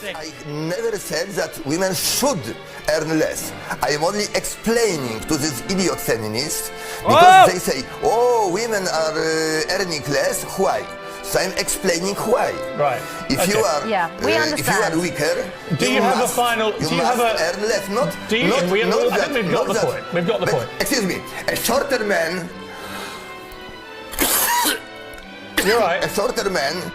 sick. I never said that women should earn less. I am only explaining to these idiot feminists because they say, oh, women are earning less. Why? So I'm explaining why. Right. If you are, we understand. If you are weaker, do you have must, a final? You do you must have a? earn less. Not. Do you? Not, I think we've got the point. We've got the point. Excuse me. A shorter man. You're right. A shorter man.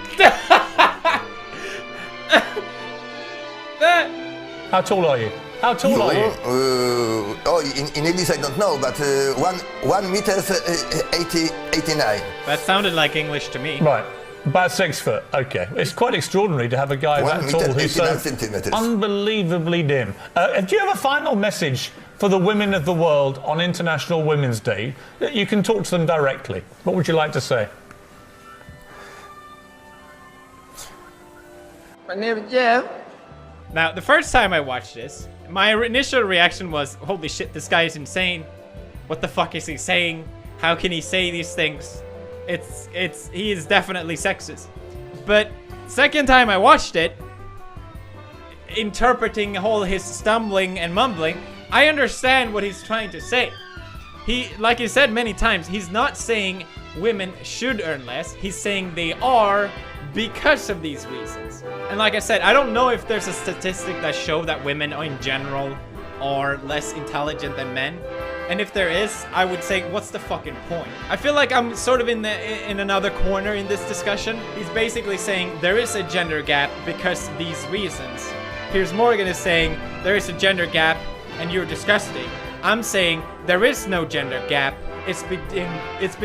How tall are you? How tall are you? In English I don't know, but 1 meter 89. That sounded like English to me. Right. About 6 foot. Okay. It's quite extraordinary to have a guy that tall who's so unbelievably dim. Do you have a final message for the women of the world on International Women's Day? You can talk to them directly. What would you like to say? My name is Jeff. Now, the first time I watched this, my initial reaction was, holy shit, this guy is insane. What the fuck is he saying? How can he say these things? He is definitely sexist. But second time I watched it, interpreting all his stumbling and mumbling, I understand what he's trying to say. Like he said many times, he's not saying women should earn less. He's saying they are because of these reasons. And like I said, I don't know if there's a statistic that show that women in general are less intelligent than men. And if there is, I would say, what's the fucking point? I feel like I'm sort of in another corner in this discussion. He's basically saying there is a gender gap because of these reasons. Piers Morgan is saying there is a gender gap and you're disgusting. I'm saying there is no gender gap. It's been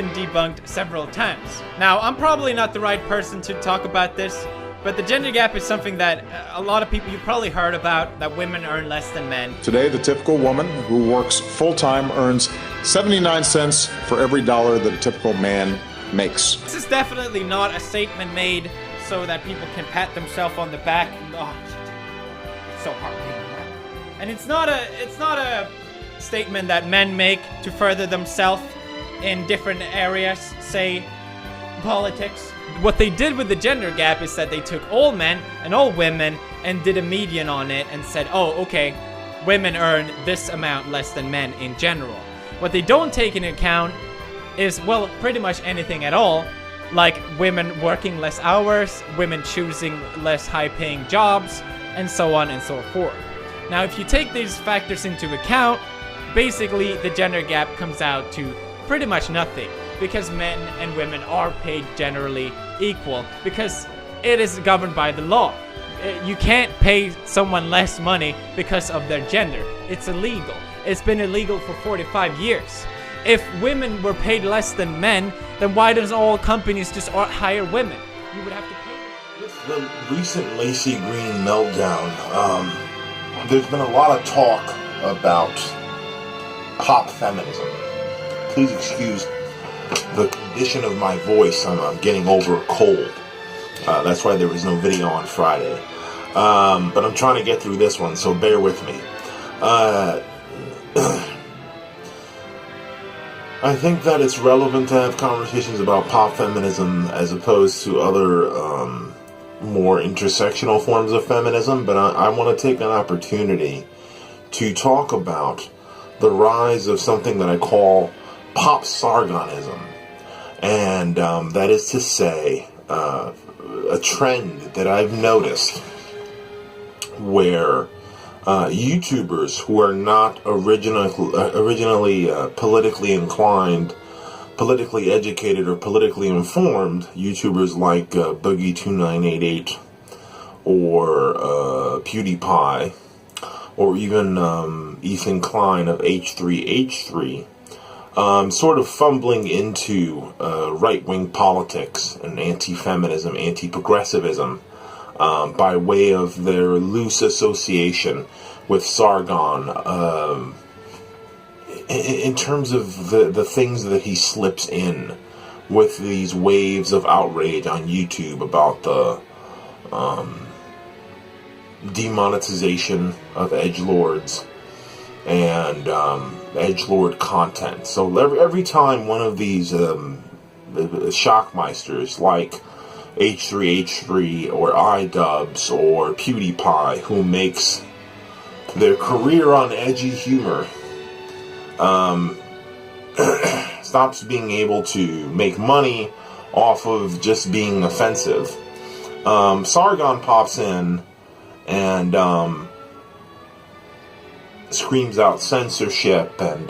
debunked several times. Now, I'm probably not the right person to talk about this, but the gender gap is something that a lot of people, you've probably heard about, that women earn less than men. Today, the typical woman who works full-time earns 79 cents for every dollar that a typical man makes. This is definitely not a statement made so that people can pat themselves on the back. Oh, it's so hard. And it's not a statement that men make to further themselves in different areas, say politics. What they did with the gender gap is that they took all men and all women and did a median on it and said, oh, okay, women earn this amount less than men in general. What they don't take into account is, well, pretty much anything at all, like women working less hours, women choosing less high-paying jobs, and so on and so forth. Now, if you take these factors into account, basically the gender gap comes out to pretty much nothing, because men and women are paid generally equal, because it is governed by the law. You can't pay someone less money because of their gender. It's illegal. It's been illegal for 45 years. If women were paid less than men, then why does all companies just hire women? You would have to pay them. With the recent Lacey Green meltdown, there's been a lot of talk about pop feminism. Please excuse the condition of my voice. I'm getting over a cold. That's why there was no video on Friday. But I'm trying to get through this one, so bear with me. I think that it's relevant to have conversations about pop feminism as opposed to other more intersectional forms of feminism, but I want to take an opportunity to talk about the rise of something that I call pop sargonism. And that is to say, a trend that I've noticed where YouTubers who are not originally politically inclined, politically educated, or politically informed, YouTubers like Boogie2988 or PewDiePie, or even Ethan Klein of H3H3, sort of fumbling into right-wing politics and anti-feminism, anti-progressivism, by way of their loose association with Sargon, in terms of the things that he slips in with these waves of outrage on YouTube about the demonetization of edgelords and edgelord content. So every time one of these shockmeisters like H3H3 or iDubbbz or PewDiePie, who makes their career on edgy humor, stops being able to make money off of just being offensive. Sargon pops in and screams out censorship and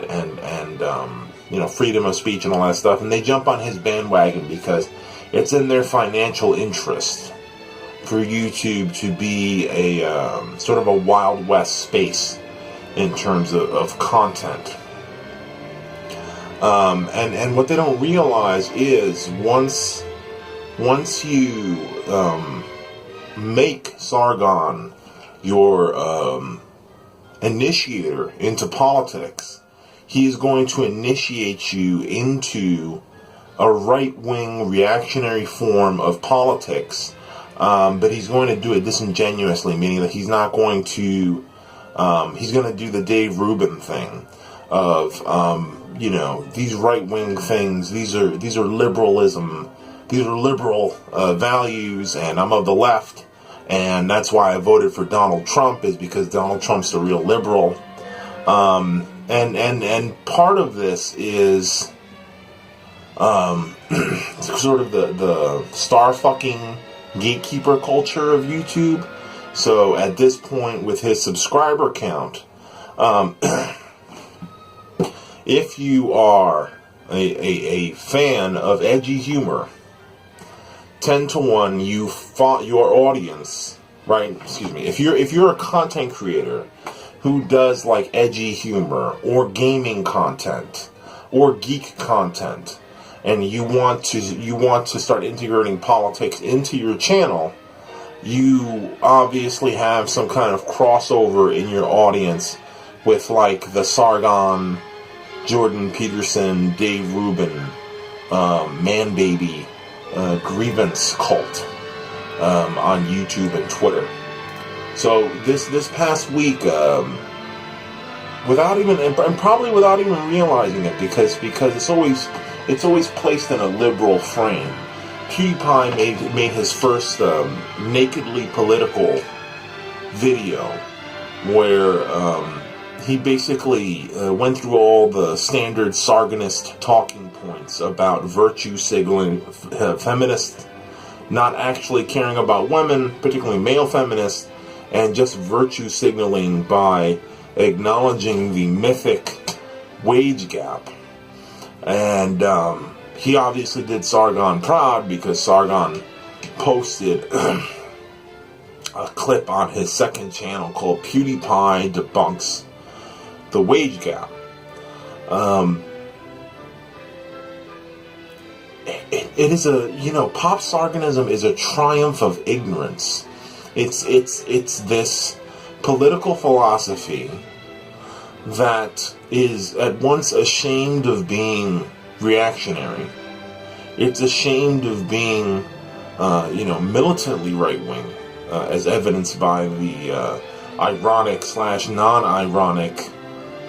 freedom of speech and all that stuff, and they jump on his bandwagon because it's in their financial interest for YouTube to be a sort of a Wild West space in terms of content. And what they don't realize is once you make Sargon your initiator into politics, he is going to initiate you into a right-wing reactionary form of politics, but he's going to do it disingenuously, meaning that he's not going to, he's going to do the Dave Rubin thing of, these right-wing things, these are liberalism, these are liberal values, and I'm of the left, and that's why I voted for Donald Trump, is because Donald Trump's the real liberal. And part of this is sort of the star-fucking gatekeeper culture of YouTube. So at this point, with his subscriber count, if you are a fan of edgy humor, 10 to 1, you fought your audience, right? Excuse me. If you're a content creator who does like edgy humor or gaming content or geek content, and you want to start integrating politics into your channel, you obviously have some kind of crossover in your audience with like the Sargon, Jordan Peterson, Dave Rubin, Man Baby, grievance cult on YouTube and Twitter. So this past week, without even realizing it, because it's always placed in a liberal frame, PewDiePie made his first nakedly political video where he basically went through all the standard Sargonist talking points about virtue signaling, feminists not actually caring about women, particularly male feminists, and just virtue signaling by acknowledging the mythic wage gap. And he obviously did Sargon proud, because Sargon posted a clip on his second channel called PewDiePie Debunks the Wage Gap. It is pop Sargonism is a triumph of ignorance. It's this political philosophy that is at once ashamed of being reactionary. It's ashamed of being, militantly right-wing, as evidenced by the ironic / non-ironic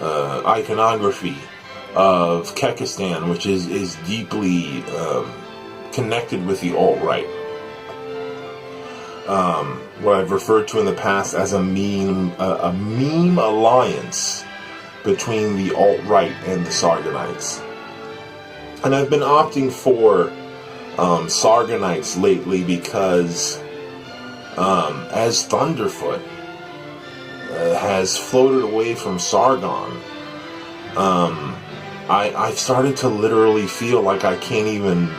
iconography of Kekistan, which is deeply connected with the alt-right. What I've referred to in the past as a meme alliance between the alt-right and the Sargonites. And I've been opting for Sargonites lately because as Thunderfoot has floated away from Sargon, I've started to literally feel like I can't even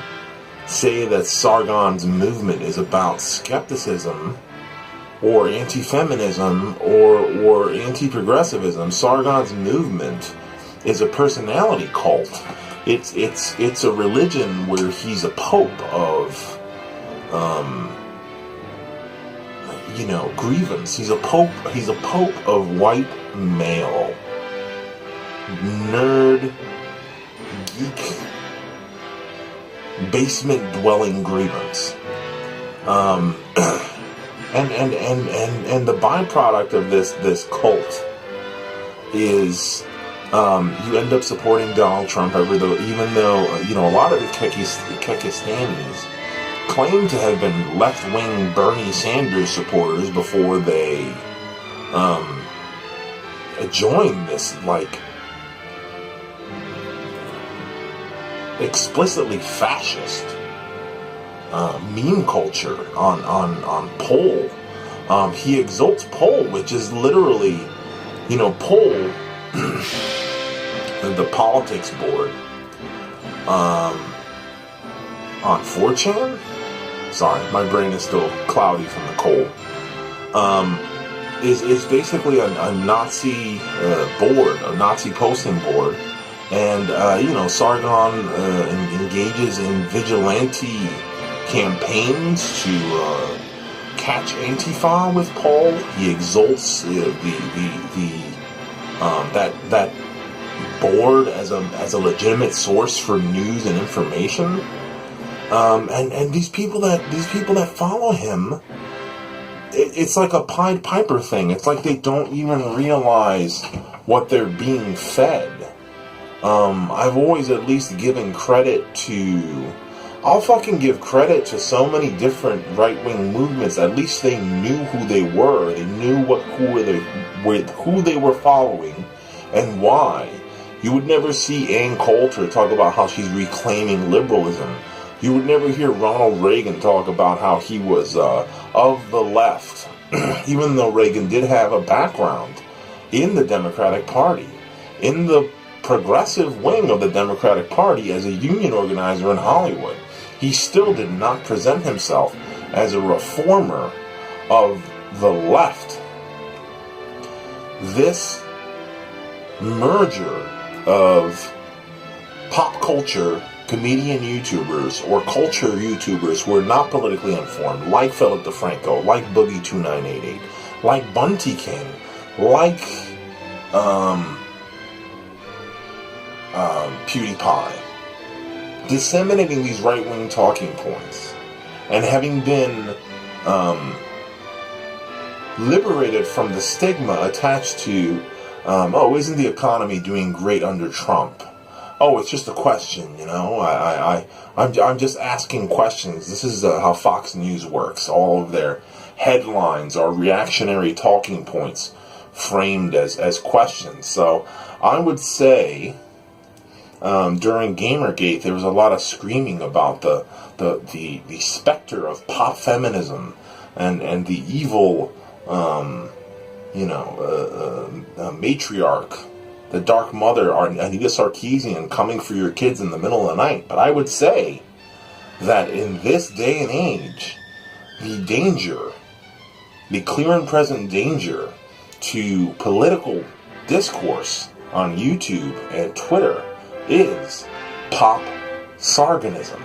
say that Sargon's movement is about skepticism or anti-feminism or anti-progressivism. Sargon's movement is a personality cult. It's a religion where he's a pope of grievance. He's a pope of white male nerd geek basement dwelling grievance. And the byproduct of this cult is you end up supporting Donald Trump, even though a lot of the Kekistanis claim to have been left-wing Bernie Sanders supporters before they joined this, like, explicitly fascist meme culture on poll. He exalts poll, which is literally, poll, the politics board, on 4chan. Sorry, my brain is still cloudy from the cold. Is basically a Nazi board, a Nazi posting board, and Sargon engages in vigilante campaigns to catch Antifa with Paul. He exalts that board as a legitimate source for news and information. And these people that follow him, it's like a Pied Piper thing. It's like they don't even realize what they're being fed. I've always at least given credit to... I'll fucking give credit to so many different right-wing movements. At least they knew who they were. They knew who they were following and why. You would never see Ann Coulter talk about how she's reclaiming liberalism. You would never hear Ronald Reagan talk about how he was of the left, even though Reagan did have a background in the Democratic Party, in the progressive wing of the Democratic Party as a union organizer in Hollywood. He still did not present himself as a reformer of the left. This merger of pop culture comedian YouTubers or culture YouTubers who are not politically informed, like Philip DeFranco, like Boogie2988, like Bunty King, like PewDiePie, disseminating these right-wing talking points and having been liberated from the stigma attached to isn't the economy doing great under Trump? Oh, it's just a question, I'm just asking questions. This is how Fox News works. All of their headlines are reactionary talking points framed as questions. So I would say during Gamergate there was a lot of screaming about the specter of pop feminism and the evil matriarch, the Dark Mother, Anita Sarkeesian, coming for your kids in the middle of the night. But I would say that in this day and age, the clear and present danger to political discourse on YouTube and Twitter is pop sargonism.